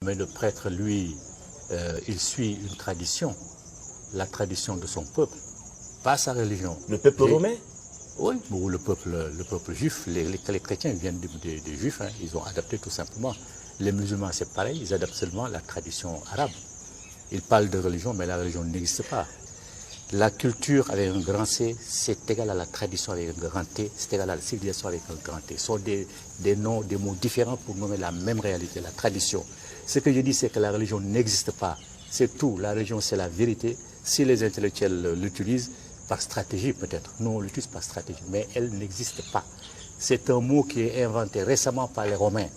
Mais le prêtre, lui, il suit une tradition, la tradition de son peuple, pas sa religion. Le peuple romain? Oui, ou le peuple juif. Les chrétiens viennent des juifs, hein, ils ont adapté tout simplement. Les musulmans, c'est pareil, ils adaptent seulement la tradition arabe. Ils parlent de religion, mais la religion n'existe pas. La culture avec un grand C, c'est égal à la tradition avec un grand T, c'est égal à la civilisation avec un grand T. Ce sont des noms, des mots différents pour nommer la même réalité, la tradition. Ce que je dis, c'est que la religion n'existe pas. C'est tout. La religion, c'est la vérité. Si les intellectuels l'utilisent, par stratégie peut-être. Nous, on l'utilise par stratégie, mais elle n'existe pas. C'est un mot qui est inventé récemment par les Romains.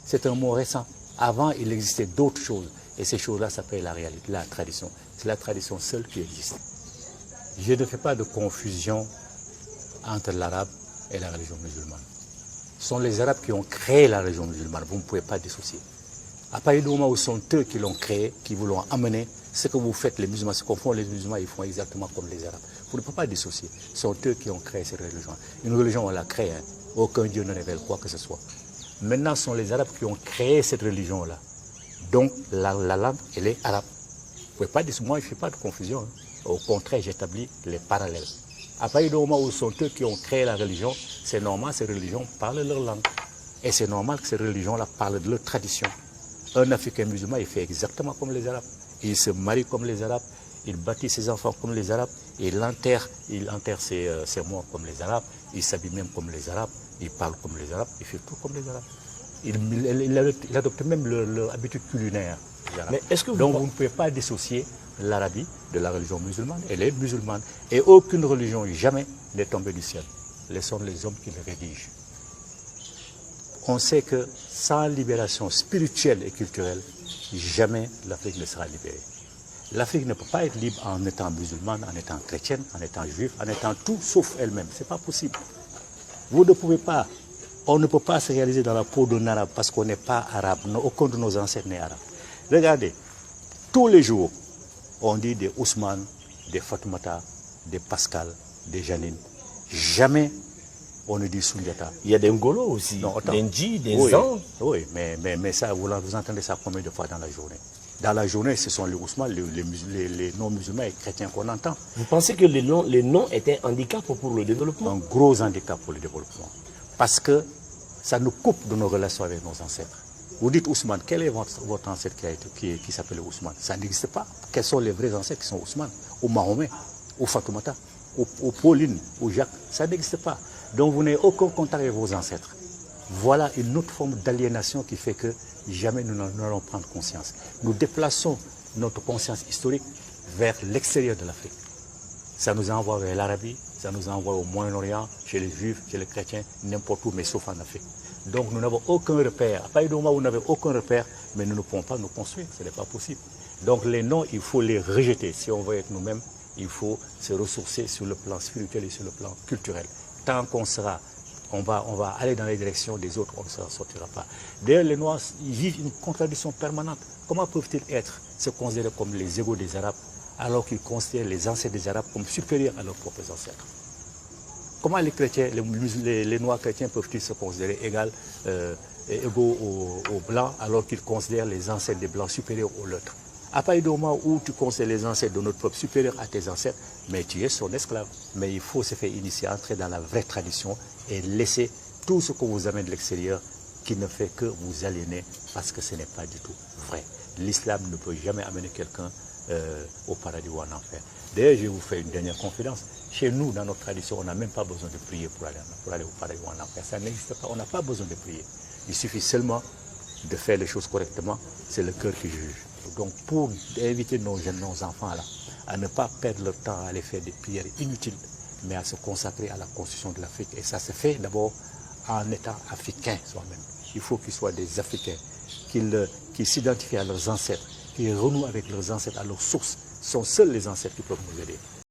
C'est un mot récent. Avant, il existait d'autres choses. Et ces choses-là s'appellent la réalité, la tradition. C'est la tradition seule qui existe. Je ne fais pas de confusion entre l'arabe et la religion musulmane. Ce sont les Arabes qui ont créé la religion musulmane. Vous ne pouvez pas dissocier. À partir du moment où ce sont eux qui l'ont créé, qui vous l'ont amené, ce que vous faites, les musulmans, ce qu'on font les musulmans, ils font exactement comme les Arabes. Vous ne pouvez pas dissocier. Ce sont eux qui ont créé cette religion. Une religion, on l'a créée. Hein. Aucun Dieu ne révèle quoi que ce soit. Maintenant, ce sont les Arabes qui ont créé cette religion-là. Donc, la langue, elle est arabe. Vous ne pouvez pas dire, moi, je ne fais pas de confusion. Hein. Au contraire, j'établis les parallèles. À partir du moment où ce sont eux qui ont créé la religion, c'est normal, ces religions parlent leur langue. Et c'est normal que ces religions-là parlent de leur tradition. Un Africain musulman, il fait exactement comme les Arabes. Il se marie comme les Arabes, il bâtit ses enfants comme les Arabes, il enterre ses morts comme les Arabes, il s'habille même comme les Arabes, il parle comme les Arabes, il fait tout comme les Arabes. Il adopte même leur habitude culinaire. Mais est-ce que Donc vous ne pouvez pas dissocier l'Arabie de la religion musulmane. Elle est musulmane. Et aucune religion jamais n'est tombée du ciel. Ce sont les hommes qui le rédigent. On sait que sans libération spirituelle et culturelle, jamais l'Afrique ne sera libérée. L'Afrique ne peut pas être libre en étant musulmane, en étant chrétienne, en étant juive, en étant tout sauf elle-même. Ce n'est pas possible. Vous ne pouvez pas. On ne peut pas se réaliser dans la peau d'un arabe parce qu'on n'est pas arabe. Aucun de nos ancêtres n'est arabe. Regardez, tous les jours, on dit des Ousmane, des Fatoumata, des Pascal, des Janine. Jamais on ne dit Sundiata. Il y a des Ngolo aussi, des Ndji, des Zan. Oui, mais ça, vous entendez ça combien de fois dans la journée? Dans la journée, ce sont les Ousmane, les non-musulmans et chrétiens qu'on entend. Vous pensez que les noms étaient un handicap pour le développement? Un gros handicap pour le développement. Parce que ça nous coupe de nos relations avec nos ancêtres. Vous dites Ousmane, quel est votre ancêtre qui s'appelle Ousmane? Ça n'existe pas. Quels sont les vrais ancêtres qui sont Ousmane, ou Mahomet, ou Fatoumata, ou Pauline, ou Jacques? Ça n'existe pas. Donc vous n'avez aucun contact avec vos ancêtres. Voilà une autre forme d'aliénation qui fait que jamais nous n'allons prendre conscience. Nous déplaçons notre conscience historique vers l'extérieur de l'Afrique. Ça nous envoie vers l'Arabie, ça nous envoie au Moyen-Orient, chez les Juifs, chez les chrétiens, n'importe où, mais sauf en Afrique. Donc nous n'avons aucun repère. À partir du moment où vous n'avez aucun repère, mais nous ne pouvons pas nous construire, ce n'est pas possible. Donc les noms, il faut les rejeter. Si on veut être nous-mêmes, il faut se ressourcer sur le plan spirituel et sur le plan culturel. Tant qu'on sera, on va aller dans les directions des autres, on ne s'en sortira pas. D'ailleurs, les Noirs, ils vivent une contradiction permanente. Comment peuvent-ils se considérer comme les égaux des Arabes, alors qu'ils considèrent les ancêtres des Arabes comme supérieurs à leurs propres ancêtres? Comment les chrétiens, les Noirs chrétiens peuvent-ils se considérer égaux aux Blancs, alors qu'ils considèrent les ancêtres des Blancs supérieurs aux leurs? À partir du moment où tu considères les ancêtres de notre peuple supérieurs à tes ancêtres, mais tu es son esclave. Mais il faut se faire initier, entrer dans la vraie tradition et laisser tout ce qu'on vous amène de l'extérieur qui ne fait que vous aliéner parce que ce n'est pas du tout vrai. L'islam ne peut jamais amener quelqu'un au paradis ou en enfer. D'ailleurs, je vais vous faire une dernière confidence. Chez nous, dans notre tradition, on n'a même pas besoin de prier pour aller au paradis ou en enfer. Ça n'existe pas. On n'a pas besoin de prier. Il suffit seulement de faire les choses correctement. C'est le cœur qui juge. Donc, pour inviter nos enfants là, à ne pas perdre leur temps à aller faire des prières inutiles, mais à se consacrer à la construction de l'Afrique. Et ça se fait d'abord en étant africains soi-même. Il faut qu'ils soient des Africains, qu'ils s'identifient à leurs ancêtres, qu'ils renouent avec leurs ancêtres, à leurs sources. Ce sont seuls les ancêtres qui peuvent nous aider.